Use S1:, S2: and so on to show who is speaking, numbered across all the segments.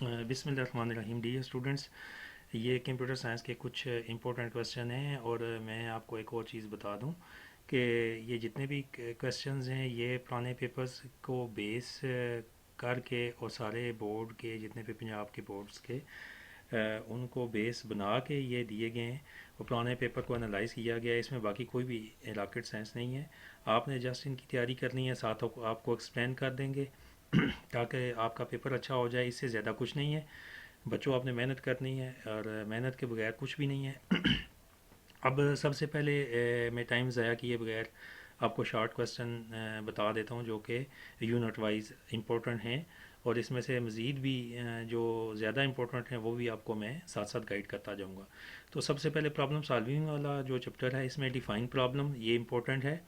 S1: बिस्मिल्लाहिर्रहमानिर्रहीम। Dear students, ये computer science के कुछ इंपॉर्टेंट क्वेश्चन हैं और मैं आपको एक और चीज़ बता दूं कि ये जितने भी क्वेश्चंस हैं ये पुराने पेपर्स को बेस करके और सारे बोर्ड के जितने भी पंजाब के बोर्ड्स के उनको बेस बना के ये दिए गए हैं और पुराने पेपर को एनालाइज किया गया है। इसमें बाकी कोई भी रॉकेट साइंस नहीं है। आपने जस्ट इनकी तैयारी करनी है, साथ आपको एक्सप्लेन कर देंगे ताकि आपका पेपर अच्छा हो जाए। इससे ज़्यादा कुछ नहीं है। बच्चों, आपने मेहनत करनी है और मेहनत के बगैर कुछ भी नहीं है। अब सबसे पहले मैं टाइम ज़ाया किए बगैर आपको शॉर्ट क्वेश्चन बता देता हूँ जो कि यूनिट वाइज इम्पोर्टेंट हैं और इसमें से मज़ीद भी जो ज़्यादा इम्पोर्टेंट हैं वो भी आपको मैं साथ साथ गाइड करता जाऊँगा। तो सबसे पहले प्रॉब्लम सॉल्विंग वाला जो चैप्टर है इसमें डिफाइन प्रॉब्लम ये इम्पोर्टेंट है।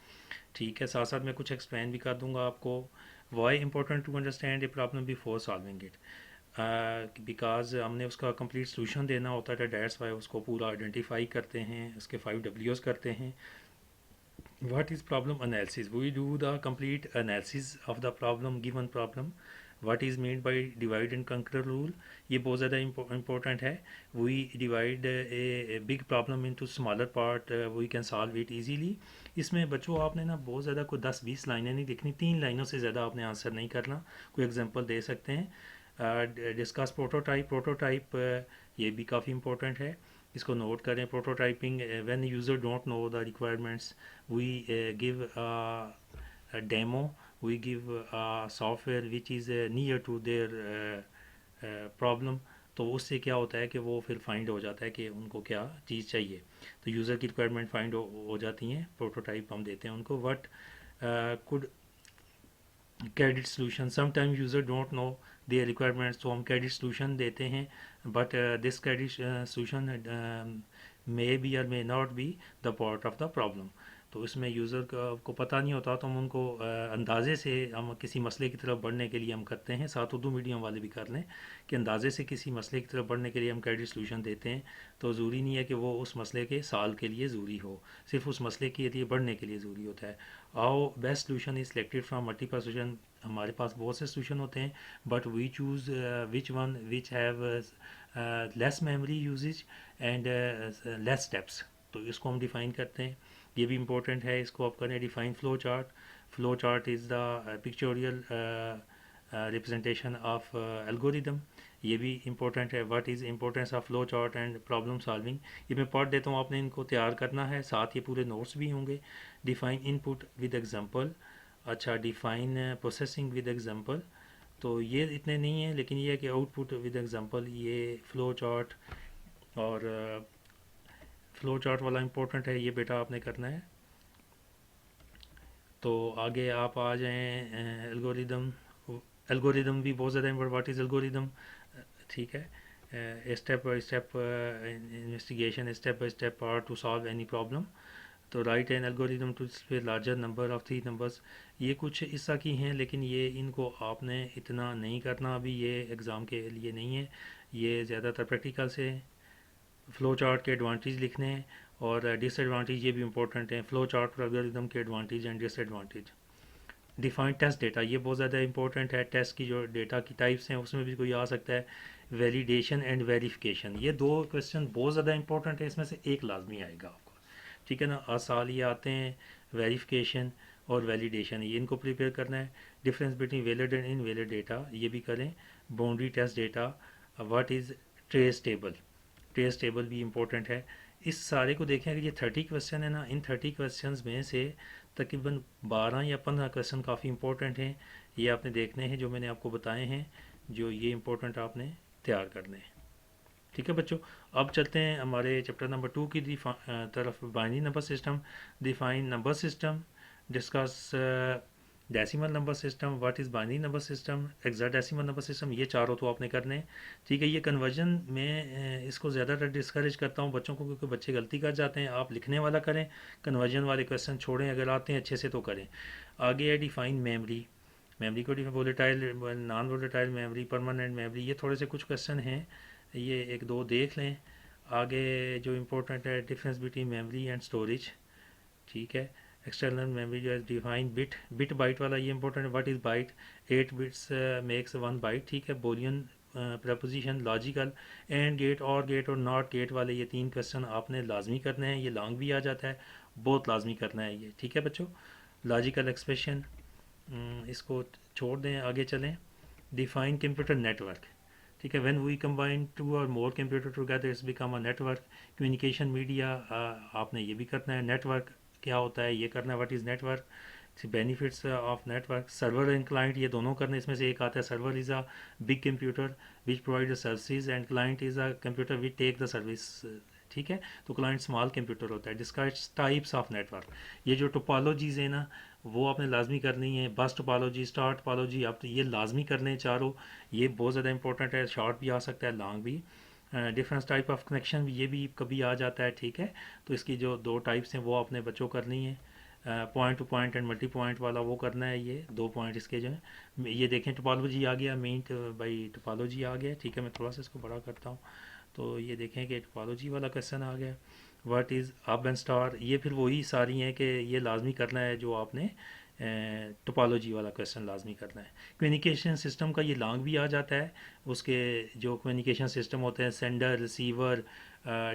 S1: ठीक है, साथ साथ मैं कुछ एक्सप्लेन भी कर दूंगा आपको। Why important to understand a problem before solving it, because हमने उसका कंप्लीट सोल्यूशन देना होता है। डैट्स वाई उसको पूरा आइडेंटिफाई करते हैं, उसके 5 W's करते हैं। What is problem analysis? We do the complete analysis of the problem, given problem. What is mean by divide and conquer rule? ये बहुत ज़्यादा इंपॉर्टेंट है। We divide a big problem into smaller part, we can solve it easily. इसमें बच्चों आपने ना बहुत ज़्यादा कोई 10-20 लाइनें नहीं लिखनी, 3 लाइनों से ज़्यादा आपने आंसर नहीं करना। कोई एग्जांपल दे सकते हैं। Discuss prototype. प्रोटोटाइप ये भी काफ़ी इंपॉर्टेंट है, इसको नोट करें। Prototyping, when user don't know the requirements we give a demo, we give a software which is near to their problem. तो उससे क्या होता है कि वो फिर फाइंड हो जाता है कि उनको क्या चीज़ चाहिए। तो यूज़र की रिक्वायरमेंट फाइंड हो जाती हैं। प्रोटोटाइप हम देते हैं उनको। What could candidate solution, sometime user don't know their requirements, तो हम कैडिट सोल्यूशन देते हैं। But this candidate solution may be or may not be the part of the problem. तो इसमें यूज़र को पता नहीं होता तो हम उनको अंदाज़े से हम किसी मसले की तरफ बढ़ने के लिए हम करते हैं। साथ उर्दू मीडियम वाले भी कर लें कि अंदाज़े से किसी मसले की तरफ बढ़ने के लिए हम कैडिट सोल्यूशन देते हैं। तो ज़रूरी नहीं है कि वो उस मसले के साल के लिए ज़रूरी हो, सिर्फ उस मसले के लिए बढ़ने के लिए ज़रूरी होता है। आओ best solution is selected from multiple solution. हमारे पास बहुत से सोल्यूशन होते हैं but we choose which one which have less memory usages and less steps. तो इसको हम डिफ़ाइन करते हैं। ये भी इम्पोर्टेंट है, इसको आप करें define flow chart. Flow chart is the pictorial representation of algorithm. ये भी इम्पोर्टेंट है। What is importance of flow chart and problem solving, ये मैं पढ़ देता हूँ, आपने इनको तैयार करना है, साथ ये पूरे नोट्स भी होंगे। Define input with example. अच्छा, डिफ़ाइन प्रोसेसिंग विद एग्जांपल। तो ये इतने नहीं है, लेकिन ये है कि आउटपुट विद एग्जांपल, ये फ्लो चार्ट और फ्लो चार्ट वाला इम्पोर्टेंट है, ये बेटा आपने करना है। तो आगे आप आ जाएं एल्गोरिदम। एल्गोरिदम भी बहुत ज़्यादा इम्पोर्टेंट। What is algorithm? ठीक है, step by step investigation, step by step part to solve any problem. तो write an algorithm to display larger number of 3 numbers. ये कुछ इस की हैं, लेकिन ये इनको आपने इतना नहीं करना अभी, ये एग्ज़ाम के लिए नहीं है, ये ज़्यादातर प्रैक्टिकल से। फ़्लो चार्ट के एडवांटेज लिखने हैं और डिसएडवांटेज ये भी इंपॉर्टेंट हैं। फ़्लो चार्ट और एल्गोरिदम के advantage and disadvantage. Define test data, ये बहुत ज़्यादा इंपॉर्टेंट है। टेस्ट की जो डेटा की टाइप्स हैं उसमें भी कोई आ सकता है। वैलिडेशन एंड वेरिफिकेशन, ये 2 क्वेश्चन बहुत ज़्यादा इंपॉर्टेंट है, इसमें से एक लाजमी आएगा आपको। ठीक है ना, आसाल ये आते हैं वेरिफिकेशन और वैलिडेशन, ये इनको प्रिपेयर करना है। Difference between valid and invalid data, ये भी करें। Boundary test data. What is trace table? Trace table भी इम्पोर्टेंट है। इस सारे को देखें, अगर ये 30 क्वेश्चन है ना, इन 30 क्वेश्चन में से तकरीबन 12 या 15 क्वेश्चन काफ़ी इंपॉर्टेंट हैं। ये आपने देखने हैं जो मैंने आपको बताए हैं, जो ये इंपॉर्टेंट आपने तैयार करने हैं। ठीक है बच्चों, अब चलते हैं हमारे चैप्टर नंबर 2 की तरफ। Binary number system. Define number system. Discuss decimal number system. What is binary number system, hexadecimal number system. ये चारों तो आपने करने हैं। ठीक है, ये कन्वर्जन में इसको ज़्यादातर डिस्करेज करता हूँ बच्चों को, क्योंकि बच्चे गलती कर जाते हैं। आप लिखने वाला करें, कन्वर्जन वाले क्वेश्चन छोड़ें, अगर आते हैं अच्छे से तो करें। आगे है डिफाइन मेमरी। मेमरी को volatile, non volatile memory, permanent memory, ये थोड़े से कुछ क्वेश्चन हैं, ये 1-2 देख लें। आगे जो इम्पोर्टेंट है, difference between memory and storage. ठीक है, एक्सटर्नल मेमोरी जो है डिफाइन बिट बाइट वाला, ये इंपॉर्टेंट है। What is byte? 8 bits makes 1 byte. ठीक है, boolean proposition, logical, and gate और नॉट गेट वाले ये 3 क्वेश्चन आपने लाजमी करने हैं। ये लॉन्ग भी आ जाता है, बहुत लाजमी करना है ये, ठीक है बच्चों। लॉजिकल एक्सप्रेशन इसको छोड़ दें, आगे चलें। डिफाइन कंप्यूटर नेटवर्क, ठीक है। When we combine 2 or more computer together it's become a network. Communication media, आपने ये भी करना है। नेटवर्क क्या होता है ये करना है, what is network, benefits of network. Server and client ये दोनों करने, इसमें से एक आता है server is a big computer which provide the services and client is a computer which take the service, ठीक है। तो क्लाइंट स्मॉल कंप्यूटर होता है। डिस्कस टाइप्स ऑफ नेटवर्क, ये जो टोपोलॉजीज़ है ना वो आपने लाजमी करनी है। बस टोपोलॉजी, स्टार टोपोलॉजी, आप तो ये लाजमी करने हैं चारों, ये बहुत ज़्यादा इंपॉर्टेंट है। शॉर्ट भी आ सकता है, लॉन्ग भी। डिफरेंस टाइप ऑफ कनेक्शन ये भी कभी आ जाता है, ठीक है। तो इसकी जो 2 टाइप्स हैं वो आपने बच्चों करनी है। Point two point and multi point वाला वो करना है, ये 2 पॉइंट इसके जो है। ये देखें टोपोलॉजी आ गया, मेन भाई टोपोलॉजी आ गया, ठीक है। मैं थोड़ा सा इसको बड़ा करता हूँ तो ये देखें कि टोपोलॉजी वाला क्वेश्चन आ गया। What is up and star, ये फिर वही सारी हैं कि ये लाजमी करना है जो आपने टोपोलॉजी वाला क्वेश्चन लाजमी करना है। कम्युनिकेशन सिस्टम का ये लॉन्ग भी आ जाता है। उसके जो कम्युनिकेशन सिस्टम होते हैं, सेंडर, रिसीवर,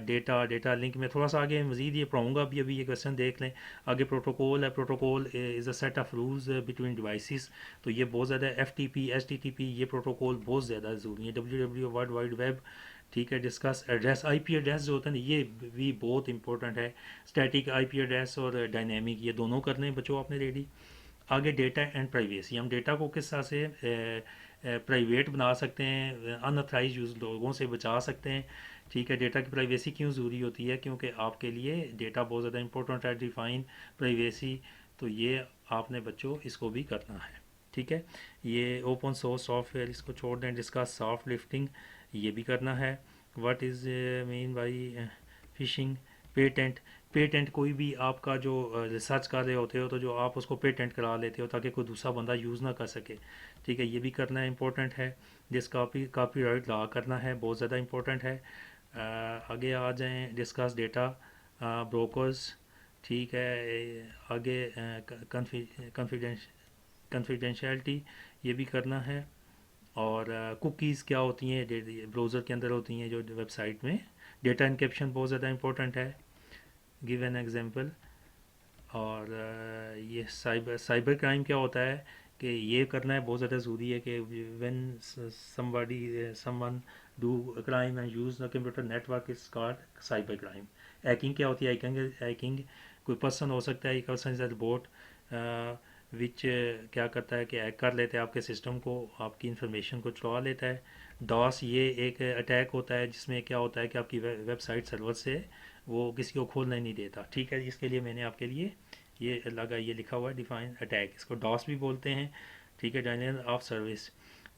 S1: डेटा लिंक, में थोड़ा सा आगे मज़ीद ये पढ़ूंगा, अभी ये क्वेश्चन देख लें। आगे प्रोटोकॉल है, protocol is a set of rules between devices. तो ये बहुत ज़्यादा FTP HTTP ये प्रोटोकॉल बहुत ज़्यादा ज़रूरी है। WWW वर्ल्ड वाइड वेब, ठीक है। डिस्कस एड्रेस, IP एड्रेस जो होता है ना ये भी बहुत इंपॉर्टेंट है। स्टैटिक IP एड्रेस और डायनेमिक, ये दोनों करने हैं बच्चों आपने रेडी। आगे डेटा एंड प्राइवेसी, हम डेटा को किस तरह से प्राइवेट बना सकते हैं, अनऑथराइज यूज लोगों से बचा सकते हैं, ठीक है। डेटा की प्राइवेसी क्यों ज़रूरी होती है, क्योंकि आपके लिए डेटा बहुत ज़्यादा इंपॉर्टेंट है। डिफाइन प्राइवेसी, तो ये आपने बच्चों इसको भी करना है, ठीक है। ये ओपन सोर्स सॉफ्टवेयर इसको छोड़ दें। डिस्कस सॉफ्ट लिफ्टिंग, ये भी करना है। What is mean by fishing. Patent, patent कोई भी आपका जो रिसर्च कर रहे होते हो तो जो आप उसको पेटेंट करा लेते हो ताकि कोई दूसरा बंदा यूज़ ना कर सके, ठीक है। ये भी करना इंपॉर्टेंट है। जिस कॉपीराइट लॉ करना है, बहुत ज़्यादा इंपॉर्टेंट है। आगे आ जाएं। डिस्कस डेटा ब्रोकर्स, ठीक है। आगे कॉन्फिडेंशियलिटी, ये भी करना है। और कुकीज़ क्या होती हैं, ब्राउज़र के अंदर होती हैं जो वेबसाइट में। डेटा इनक्रिप्शन बहुत ज़्यादा इंपॉर्टेंट है, गिव एन एग्जांपल। और ये साइबर साइबर क्राइम क्या होता है कि ये करना है, बहुत ज़्यादा ज़रूरी है कि when somebody someone do crime and use the computer network is called cyber crime. Hacking क्या होती है, हैकिंग कोई पर्सन हो सकता है, एक पर्सन इज रोबोट विच क्या करता है कि हैक कर लेते हैं आपके सिस्टम को, आपकी इंफॉर्मेशन को चुरा लेता है। डॉस ये एक अटैक होता है जिसमें क्या होता है कि आपकी वेबसाइट सर्वर से वो किसी को खोलने नहीं देता, ठीक है। इसके लिए मैंने आपके लिए ये लगा, ये लिखा हुआ है डिफाइन अटैक, इसको डॉस भी बोलते हैं, ठीक है। डायनेल ऑफ सर्विस,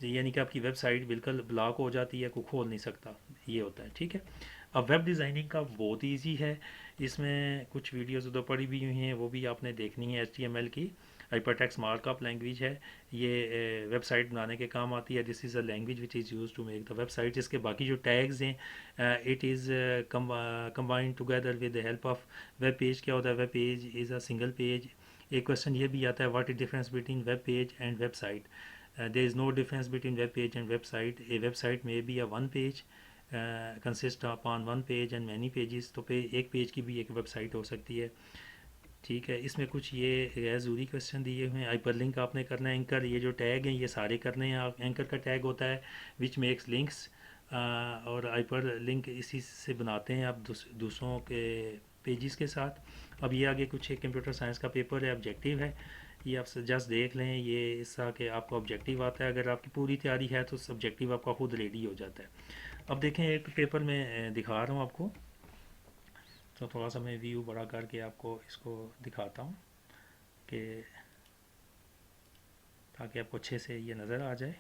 S1: यानी कि आपकी वेबसाइट बिल्कुल ब्लॉक हो जाती है, कोई खोल नहीं सकता, ये होता है, ठीक है। अब वेब डिज़ाइनिंग का बहुत ईजी है, इसमें कुछ वीडियोस उधर पड़ी भी हुई हैं, वो भी आपने देखनी है। HTML की हाइपरटेक्स्ट मार्कअप लैंग्वेज है, ये वेबसाइट बनाने के काम आती है। This is a language which is use to make the website. इसके बाकी जो टैग्स हैं, it is combined together with the help of web page. क्या होता है, web page is a single page. एक क्वेश्चन ये भी आता है, what is difference between web page and website. There is no difference between web page and website. A website may be a one page consist upon one page and many pages. तो एक page की भी एक website हो सकती है, ठीक है। इसमें कुछ ये गैर ज़रूरी क्वेश्चन दिए हुए हैं। हाइपर लिंक आपने करना है। एंकर, ये जो टैग हैं ये सारे करने हैं आप। एंकर का टैग होता है विच मेक्स लिंक्स, और हाइपर लिंक इसी से बनाते हैं आप दूसरों के पेजेस के साथ। अब ये आगे कुछ एक कंप्यूटर साइंस का पेपर है, ऑब्जेक्टिव है, ये आप जस्ट देख लें। ये इस तरह के आपका ऑब्जेक्टिव आता है, अगर आपकी पूरी तैयारी है तो ऑब्जेक्टिव आपका खुद रेडी हो जाता है। अब देखें एक पेपर में दिखा रहा हूँ आपको, तो थोड़ा सा मैं व्यू बड़ा करके आपको इसको दिखाता हूँ कि ताकि आपको अच्छे से ये नज़र आ जाए।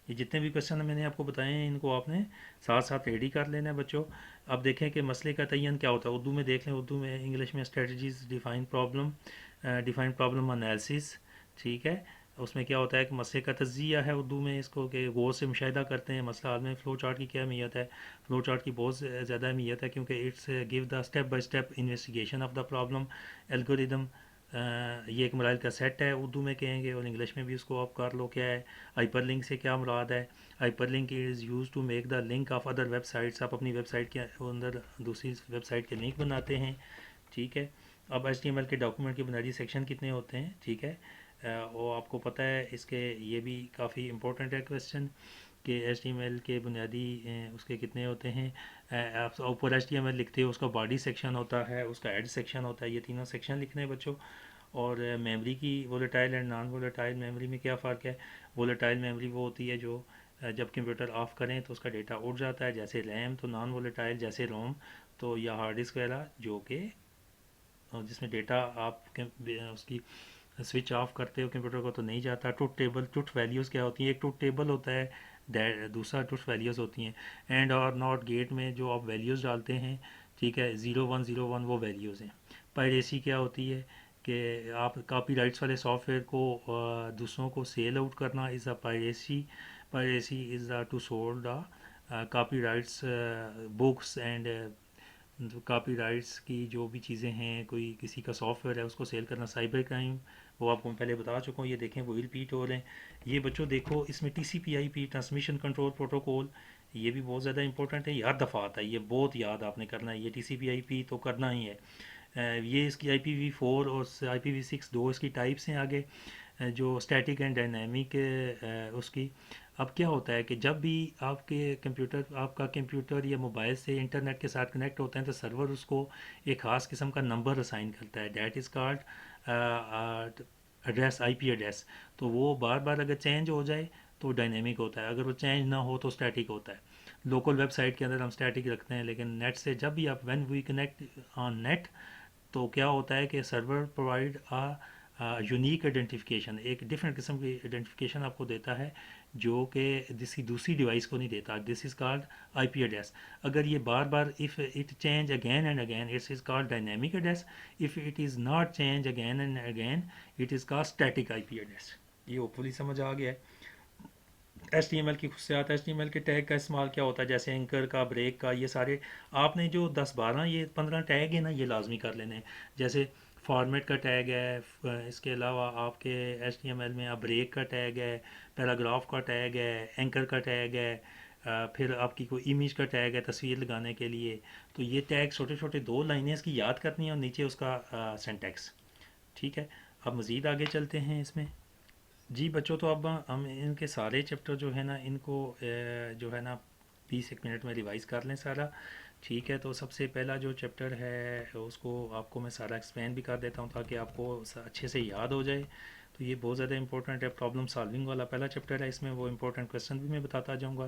S1: ये जितने भी क्वेश्चन मैंने आपको बताए हैं इनको आपने साथ साथ रेडी कर लेना है बच्चों। अब देखें कि मसले का तयन क्या होता है, उर्दू में देख लें। उर्दू में, इंग्लिश में स्ट्रेटजीज, डिफाइन प्रॉब्लम एनालिसिस, ठीक है। उसमें क्या होता है कि मसले का तजिया है उर्दू में, इसको कि गौर से मुशाहिदा करते हैं मसला हल में। फ़्लो चार्ट की क्या अहमियत है, फ़्लो चार्ट की बहुत ज़्यादा अहमियत है क्योंकि it's give the step by step investigation of the problem. Algorithm ये एक मराइल का सेट है उर्दू में कहेंगे, और इंग्लिश में भी उसको आप कर लो क्या है। हाइपरलिंक से क्या मुराद है? Hyperlink is use to make the link of other websites. आप अपनी वेबसाइट के अंदर दूसरी वेबसाइट के लिंक बनाते हैं, ठीक है। अब HTML के डॉक्यूमेंट के बुनियादी सेक्शन कितने होते हैं, ठीक है। और आपको पता है इसके, ये भी काफ़ी इंपॉर्टेंट है क्वेश्चन कि HTML के बुनियादी उसके कितने होते हैं। आप ऊपर HTML लिखते हो, उसका बॉडी सेक्शन होता है, उसका एड सेक्शन होता है, ये तीनों सेक्शन लिखने हैं बच्चों। और मेमोरी की volatile and non volatile memory में क्या फ़र्क है? वोलेटाइल मेमोरी वो होती है जो जब कंप्यूटर ऑफ करें तो उसका डेटा उड़ जाता है, जैसे रैम। तो नॉन वोलेटाइल जैसे रोम तो या हार्ड डिस्क वगैरह, जो कि जिसमें डेटा आप उसकी स्विच ऑफ करते हो कंप्यूटर को तो नहीं जाता। ट्रुथ टेबल, ट्रुथ वैल्यूज़ क्या होती हैं? एक ट्रुथ टेबल होता है, दूसरा ट्रुथ वैल्यूज़ होती हैं। एंड और नॉट गेट में जो आप वैल्यूज़ डालते हैं, ठीक है, 0101 वो वैल्यूज़ हैं। पायरेसी क्या होती है कि आप कॉपीराइट्स वाले सॉफ्टवेयर को दूसरों को सेल आउट करना is a piracy. Piracy is to sold the copyrights books and copyrights की जो भी चीज़ें हैं, कोई किसी का सॉफ्टवेयर है उसको सेल करना साइबर क्राइम। वो आपको मैं पहले बता चुका हूँ, ये देखें वही रिपीट हो रहे हैं। ये बच्चों देखो इसमें TCP/IP ट्रांसमिशन कंट्रोल प्रोटोकॉल, ये भी बहुत ज़्यादा इंपॉर्टेंट है, याद दफ़ा आता है, ये बहुत याद आपने करना है, ये TCP/IP तो करना ही है। ये इसकी IPv4 और IPv6 दो इसकी टाइप्स हैं आगे, जो स्टैटिक एंड डायनेमिक उसकी। अब क्या होता है कि जब भी आपका कंप्यूटर या मोबाइल से इंटरनेट के साथ कनेक्ट होते हैं तो सर्वर उसको एक ख़ास किस्म का नंबर असाइन करता है, that is called address, IP address. तो वो बार बार अगर चेंज हो जाए तो डायनेमिक होता है, अगर वो चेंज ना हो तो स्टैटिक होता है। लोकल वेबसाइट के अंदर हम स्टैटिक रखते हैं, लेकिन नेट से जब भी आप when we connect on net तो क्या होता है कि सर्वर प्रोवाइड यूनिक आइडेंटिफिकेशन, एक डिफरेंट किस्म की आइडेंटिफिकेशन आपको देता है जो कि किसी दूसरी डिवाइस को नहीं देता। This is called IP address. अगर ये बार बार if it change again and again it is called dynamic address. If it is not change again and again it is called static IP address. ये hopefully समझ आ गया है। HTML की खुसियात, HTML के टैग का इस्तेमाल क्या होता है, जैसे एंकर का, ब्रेक का, ये सारे आपने जो 10-12 ये 15 टैग है ना, ये लाजमी कर लेने हैं। जैसे फॉर्मेट का टैग है, इसके अलावा आपके HTML में अब ब्रेक का टैग है, पैराग्राफ का टैग है, एंकर का टैग है, फिर आपकी कोई इमेज का टैग है तस्वीर लगाने के लिए। तो ये टैग छोटे छोटे 2 लाइनें इसकी याद करनी है और नीचे उसका सिंटैक्स, ठीक है। अब मज़ीद आगे चलते हैं इसमें। जी बच्चों, तो अब हम इनके सारे चैप्टर जो है ना इनको जो है ना 20 एक मिनट में रिवाइज़ कर लें सारा, ठीक है। तो सबसे पहला जो चैप्टर है उसको आपको मैं सारा एक्सप्लेन भी कर देता हूँ ताकि आपको अच्छे से याद हो जाए। तो ये बहुत ज़्यादा इंपॉर्टेंट है, प्रॉब्लम सॉल्विंग वाला पहला चैप्टर है, इसमें वो इंपॉर्टेंट क्वेश्चन भी मैं बताता जाऊँगा।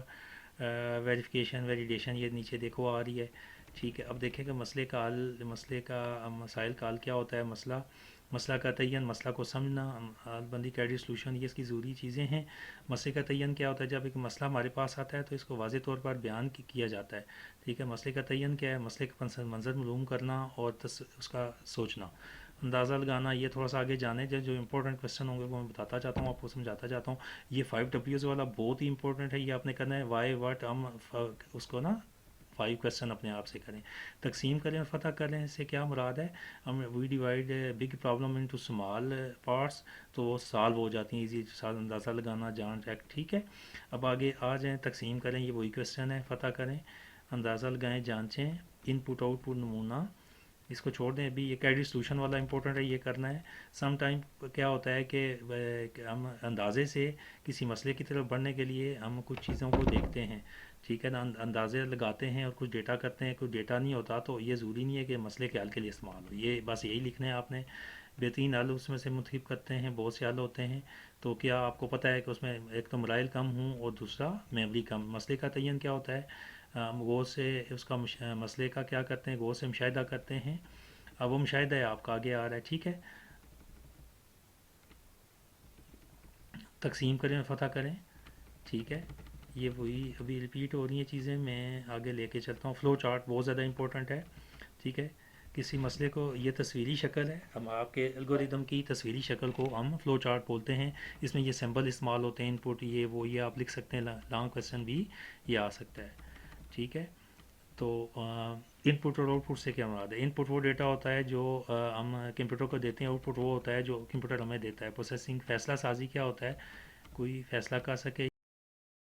S1: वेरिफिकेशन, वैलिडेशन, ये नीचे देखो आ रही है, ठीक है। अब देखें कि मसले का मसाइल काल क्या होता है। मसला, मसला का तयन, मसला को समझना, हदबंदी, क्रेडिट सोल्यूशन, ये इसकी ज़रूरी चीज़ें हैं। मसले का तयन क्या होता है? जब एक मसला हमारे पास आता है तो इसको वाज़े तौर पर बयान किया जाता है, ठीक है। मसले का तयन क्या है? मसले का मंजर मालूम करना और उसका सोचना, अंदाज़ा लगाना। ये थोड़ा सा आगे जाने जो जो इंपॉर्टेंट क्वेश्चन होंगे वो मैं बताता जाता हूँ, आपको समझाता जाता हूँ। ये 5 Ws वाला बहुत ही इंपॉर्टेंट है, ये आपने करना है। वाई वाट हम उसको ना 5 क्वेश्चन अपने आप से करें। तकसीम करें और फ़तह करें, इससे क्या मुराद है? हम we divide big problem into small parts, तो वो सॉल्व हो जाती हैं इजी, अंदाज़ा लगाना, जान चेक, ठीक है। अब आगे आ जाएँ, तकसीम करें, ये वही क्वेश्चन है। फ़तह करें, अंदाज़ा लगाएं, जांचें, इनपुट आउटपुट नमूना, इसको छोड़ दें अभी। ये क्रेडिट सोल्यूशन वाला इंपॉर्टेंट है, ये करना है। सम टाइम क्या होता है कि हम अंदाज़े से किसी मसले की तरफ बढ़ने के लिए हम कुछ चीज़ों को देखते हैं, ठीक है ना, अंदाजे लगाते हैं और कुछ डेटा करते हैं, कुछ डेटा नहीं होता, तो ये ज़रूरी नहीं है कि मसले के हल के लिए इस्तेमाल हो। ये बस यही लिखना है आपने। बेहतरीन हल उसमें से मुंतखब करते हैं, बहुत से हल होते हैं। तो क्या आपको पता है कि उसमें एक तो मराइल कम हूँ और दूसरा मेमोरी कम। मसले का तयन क्या होता है? हम गौर से उसका मसले का क्या करते हैं, गौर से मुशाहिदा करते हैं। अब वो मुशाहिदा है आपका आगे आ रहा है, ठीक है। तकसीम करें और फ़तह करें, ठीक है। ये वही अभी रिपीट हो रही हैं चीज़ें, मैं आगे लेके चलता हूँ। फ़्लो चार्ट बहुत ज़्यादा इंपॉर्टेंट है, ठीक है। किसी मसले को, ये तस्वीरी शक्ल है, हम आपके एल्गोरिदम की तस्वीरी शक्ल को हम फ़्लो चार्ट बोलते हैं। इसमें ये सिंबल इस्तेमाल होते हैं, इनपुट, ये वो, ये आप लिख सकते हैं। लॉन्ग क्वेश्चन भी ये आ सकता है, ठीक है। तो इनपुट और आउटपुट से क्या मुराद है? इनपुट वो डेटा होता है जो हम कंप्यूटर को देते हैं, आउटपुट वो होता है जो कंप्यूटर हमें देता है। प्रोसेसिंग फैसला साजी क्या होता है? कोई फैसला कर सके